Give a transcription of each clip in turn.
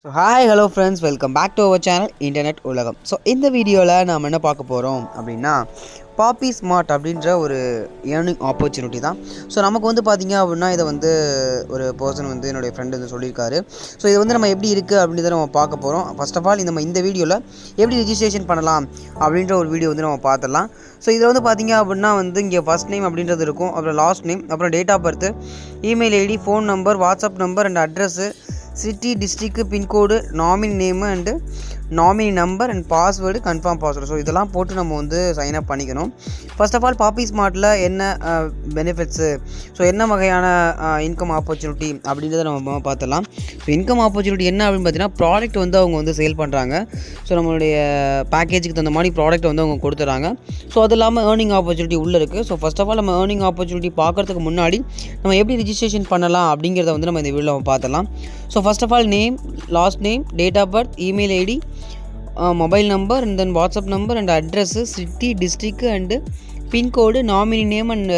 So hi hello friends, welcome back to our channel internet உலகம். So இந்த வீடியோவில் நாம் என்ன பார்க்க போகிறோம் அப்படின்னா, பாப்பி ஸ்மார்ட் அப்படின்ற ஒரு ஏர்னிங் ஆப்பர்ச்சுனிட்டி தான். ஸோ நமக்கு வந்து பார்த்திங்க அப்படின்னா, இதை வந்து ஒரு பர்சன் வந்து என்னுடைய ஃப்ரெண்டு வந்து சொல்லியிருக்காரு. ஸோ இது வந்து நம்ம எப்படி இருக்குது அப்படின்றத நம்ம பார்க்க போகிறோம். ஃபர்ஸ்ட் ஆஃப் ஆல் இந்த வீடியோவில் எப்படி ரிஜிஸ்ட்ரேஷன் பண்ணலாம் அப்படின்ற ஒரு வீடியோ வந்து நம்ம பார்த்துடலாம். ஸோ இதில் வந்து பார்த்திங்க அப்படின்னா வந்து இங்கே ஃபஸ்ட் நேம் அப்படின்றது இருக்கும், அப்புறம் லாஸ்ட் நேம், அப்புறம் date of birth, email ID, phone number, WhatsApp number and address, city, district, pincode, nominee name and nominee number and password, confirm password. So இதெல்லாம் போட்டு நம்ம வந்து சைன் அப் பண்ணிக்கணும். ஃபர்ஸ்ட் ஆஃப் ஆல் பாப்பி ஸ்மார்ட்டில் என்ன benefits, so என்ன வகையான income opportunity அப்படின்றத நம்ம பார்த்துடலாம். ஸோ இன்கம் ஆப்பர்ச்சுனிட்டி என்ன அப்படின்னு பார்த்தீங்கன்னா, ப்ராடக்ட் வந்து அவங்க வந்து சேல் பண்ணுறாங்க. ஸோ நம்மளுடைய பேக்கேஜுக்கு தகுந்த மாதிரி ப்ராடக்ட் வந்து அவங்க கொடுத்துறாங்க. ஸோ அது இல்லாமல் ஏர்னிங் ஆப்பர்ச்சுனிட்டி உள்ளே இருக்குது. ஸோ ஃபர்ஸ்ட் ஆஃப் ஆல் நம்ம ஏர்னிங் ஆப்பர்ச்சுனிட்டி பார்க்குறதுக்கு முன்னாடி நம்ம எப்படி ரிஜிஸ்ட்ரேஷன் பண்ணலாம் அப்படிங்கிறத வந்து நம்ம இந்த வீடியோவில் நம்ம பார்த்துடலாம். So first of all name, last name, date of birth, email ID, mobile number and then WhatsApp number and address, city, district and pincode, nominee name and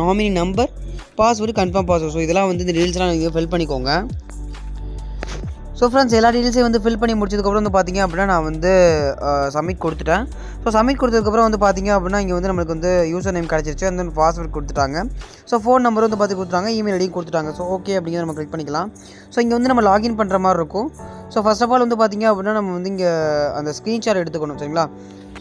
nominee number, password, confirm password. So இதெல்லாம் வந்து இந்த டீல்ஸ்லாம் நீங்கள் fill பண்ணிக்கோங்க. So friends, எல்லா டீட்டெயில்ஸையும் வந்து fill பண்ணி முடிச்சதுக்கப்புறம் வந்து பார்த்திங்க அப்படின்னா நான் வந்து சப்மிட் கொடுத்துட்டேன். ஸோ சப்மிட் கொடுத்ததுக்கப்புறம் வந்து பார்த்திங்க அப்படின்னா இங்கே வந்து நம்மளுக்கு வந்து யூசர் நேம் கிடச்சிருச்சு, அந்த பாஸ்வேர்ட் கொடுத்துட்டாங்க. ஸோ ஃபோன் நம்பர் வந்து பார்த்து கொடுத்துட்டாங்க, இமெயில் ஐடியும் கொடுத்துட்டாங்க. ஸோ ஓகே அப்படிங்கிறத நம்ம கிளிக் பண்ணிக்கலாம். ஸோ இங்கே வந்து நம்ம லாகின் பண்ணுற மாதிரி இருக்கும். ஸோ ஃபர்ஸ்ட் ஆஃப் ஆல் வந்து பார்த்திங்க அப்படின்னா நம்ம வந்து இங்கே அந்த ஸ்க்ரீன்ஷாட் எடுத்துக்கணும், சரிங்களா?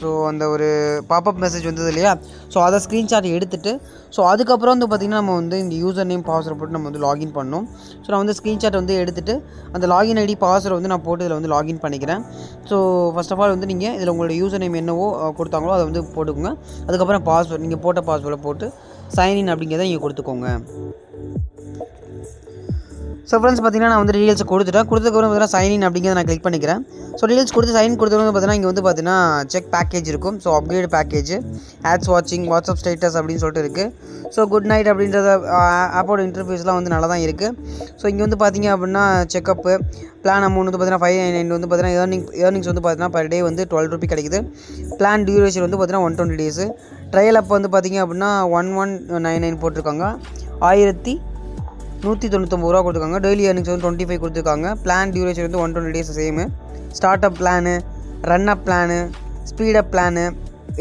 ஸோ அந்த ஒரு பாப்அப் மெசேஜ் வந்தது இல்லையா, ஸோ அதை ஸ்க்ரீன்ஷாட் எடுத்துகிட்டு, ஸோ அதுக்கப்புறம் வந்து பார்த்திங்கன்னா நம்ம வந்து இந்த யூசர் நேம் பாஸ்வேர்ட் போட்டு நம்ம வந்து லாகின் பண்ணணும். ஸோ நான் வந்து ஸ்க்ரீன்ஷாட் வந்து எடுத்துகிட்டு அந்த லாகின் ஐடி பாஸ்வேர்டு வந்து நான் போட்டு இதில் வந்து லாகின் பண்ணிக்கிறேன். ஸோ ஃபர்ஸ்ட் ஆஃப் ஆல் வந்து நீங்கள் இதில் உங்களோட யூசர் நேம் என்னவோ கொடுத்தாங்களோ அதை வந்து போட்டுக்கோங்க. அதுக்கப்புறம் பாஸ்வேர்டு நீங்கள் போட்ட பாஸ்வேர்டை போட்டு சைன்இன் அப்படிங்கிறத நீங்கள் கொடுத்துக்கோங்க. ஸோ ஃப்ரெண்ட்ஸ், பார்த்தீங்கன்னா நான் வந்து டீடைல்ஸ் கொடுத்ததுக்கப்புறம் பார்த்தீங்கன்னா சைன்இன் அப்படிங்கிறத நான் கிளிக் பண்ணிக்கிறேன். ஸோ டீடைல்ஸ் கொடுத்து சைன் கொடுத்தவங்க பார்த்தீங்கன்னா இங்கே வந்து பார்த்தீங்கன்னா செக் பேக்கேஜ் இருக்கும். ஸோ அப்கிரேட் பேக்கேஜ், ஆட்ஸ் வாட்சிங், வாட்ஸ்அப் ஸ்டேட்டஸ் அப்படின்னு சொல்லிட்டு இருக்குது. ஸோ குட் நைட் அப்படின்றத ஆப்போட இன்டர்ஃபேஸ்லாம் வந்து நல்லா தான் இருக்குது. ஸோ இங்கே வந்து பார்த்திங்க அப்படின்னா செக்கப்பு பிளான் அமௌண்ட் வந்து பார்த்தீங்கன்னா 599 வந்து பார்த்தீங்கன்னா ஏர்னிங்ஸ் வந்து பார்த்தீங்கன்னா பர் டே வந்து 12 ரூபி கிடைக்குது. பிளான் டியூரேஷன் வந்து பார்த்தீங்கன்னா 120 டேஸு. ட்ரையல் அப் வந்து பார்த்திங்க அப்படின்னா 1199 போட்டிருக்காங்க. 1199 ரூபா கொடுத்துருக்காங்க. டெய்லி ஏர்னிங்ஸ் வந்து 25 கொடுத்துருக்காங்க. பிளான் டியூரேஷன் வந்து 120 days same. Start up plan, run up plan, speed up plan,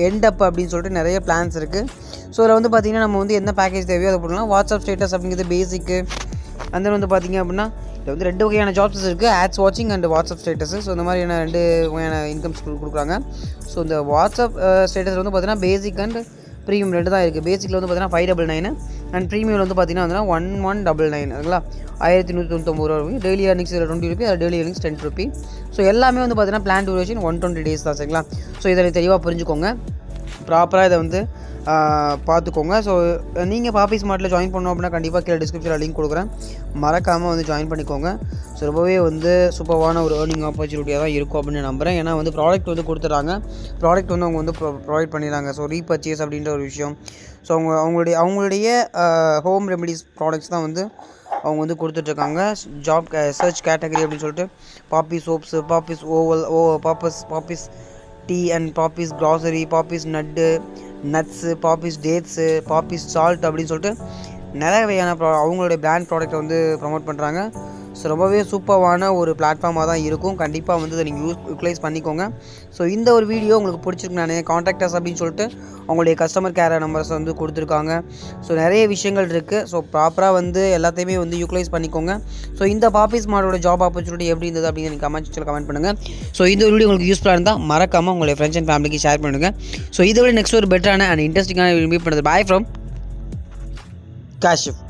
end up அப்படின்னு சொல்லிட்டு நிறைய பிளான்ஸ் இருக்குது. ஸோ இதில் வந்து பார்த்திங்கன்னா நம்ம வந்து என்ன பேக்கேஜ் தேவையோ அதை போடலாம். வாட்ஸ்அப் ஸ்டேட்டஸ் அப்படிங்கிறது பேசிக்கு. அந்த வந்து பார்த்திங்க அப்படின்னா இதில் வந்து 2 வகையான ஜாப்ஸ் இருக்குது, ஆட்ஸ் வாட்சிங் அண்ட் வாட்ஸ்அப் ஸ்டேட்டஸ். ஸோ இந்த மாதிரியான 2 வகையான இன்கம்ஸ் கொடுக்குறாங்க. ஸோ இந்த வாட்ஸ்அப் ஸ்டேட்டஸ் வந்து பார்த்திங்கன்னா பேசிக் அண்ட் ப்ரீமியம் 2 தான் இருக்குது. பேசிக்கில் வந்து பார்த்திங்கன்னா 599 அண்ட் ப்ரீமியம் வந்து பார்த்திங்கன்னா 1199, அதுங்களா 1199 ரூபா இருக்குது. டெய்லி ஏர்னிங்ஸ் 20 ரூபி, அது டெய்லி ஏர்னிங்ஸ் 10 ரூபி. ஸோ எல்லாமே வந்து பார்த்திங்கன்னா பிளான் டியூரேஷன் 120 டேஸ் தான், சரிங்களா? ஸோ இதை தெளிவாக புரிஞ்சுக்கோங்க, ப்ராப்பராக இதை வந்து பார்த்துக்கோங்க. ஸோ நீங்கள் பாப்பி ஸ்மார்ட்டில் ஜாயின் பண்ணோம் அப்படின்னா கண்டிப்பாக கீழே டிஸ்கிரிப்ஷனில் லிங்க் கொடுக்குறேன், மறக்காமல் வந்து ஜாயின் பண்ணிக்கோங்க. ஸோ ரொம்பவே வந்து சூப்பரான ஒரு ஏர்னிங் ஆப்பர்ச்சுனிட்டியாக தான் இருக்கும் அப்படின்னு நம்புகிறேன். ஏன்னா வந்து ப்ராடக்ட் வந்து கொடுத்துட்றாங்க, ப்ராடக்ட் வந்து அவங்க வந்து ப்ரொவைட் பண்ணிடுறாங்க. ஸோ ரீபர்ச்சேஸ் அப்படின்ற ஒரு விஷயம். ஸோ அவங்களுடைய ஹோம் ரெமெடிஸ் ப்ராடக்ட்ஸ் தான் வந்து அவங்க வந்து கொடுத்துட்ருக்காங்க. ஜாப் சர்ச் கேட்டகரி அப்படின்னு சொல்லிட்டு Poppy soaps, Poppy's oval, Poppy's tea and Poppy's grocery, Poppy's nuts, Poppy's dates, Poppy's salt அப்படின்னு சொல்லிட்டு நிறைய வகையான அவங்களுடைய பிராண்ட் ப்ராடக்ட்டை வந்து ப்ரமோட் பண்ணுறாங்க. ஸோ ரொம்பவே சூப்பரான ஒரு பிளாட்ஃபார்மாக தான் இருக்கும். கண்டிப்பாக வந்து இதை நீங்கள் யூட்டிலைஸ் பண்ணிக்கோங்க. ஸோ இந்த ஒரு வீடியோ உங்களுக்கு பிடிச்சிருக்கு, நான் காண்டாக்டர்ஸ் அப்படின்னு சொல்லிட்டு அவங்களுடைய கஸ்டமர் கேர் நம்பர்ஸ் வந்து கொடுத்துருக்காங்க. ஸோ நிறைய விஷயங்கள் இருக்குது. ஸோ ப்ராப்பராக வந்து எல்லாத்தையுமே வந்து யூட்டிலைஸ் பண்ணிக்கோங்க. ஸோ இந்த பாப்பி ஸ்மார்ட்டோட ஜாப் ஆப்பர்ச்சுனிட்டி எப்படி இருந்தது அப்படின்னு நீங்கள் கமெண்ட் பண்ணுங்கள். ஸோ இந்த வீடியோ உங்களுக்கு யூஸ்ஃபுல்லாக இருந்தால் மறக்காமல் உங்களுடைய ஃப்ரெண்ட்ஸ் அண்ட் ஃபேமிலிக்கு ஷேர் பண்ணுங்கள். ஸோ இதை விட நெக்ஸ்ட் ஒரு பெட்டரான அண்ட் இன்ட்ரெஸ்டிங்கான மீட் பண்ணுறது. Bye from Kashif.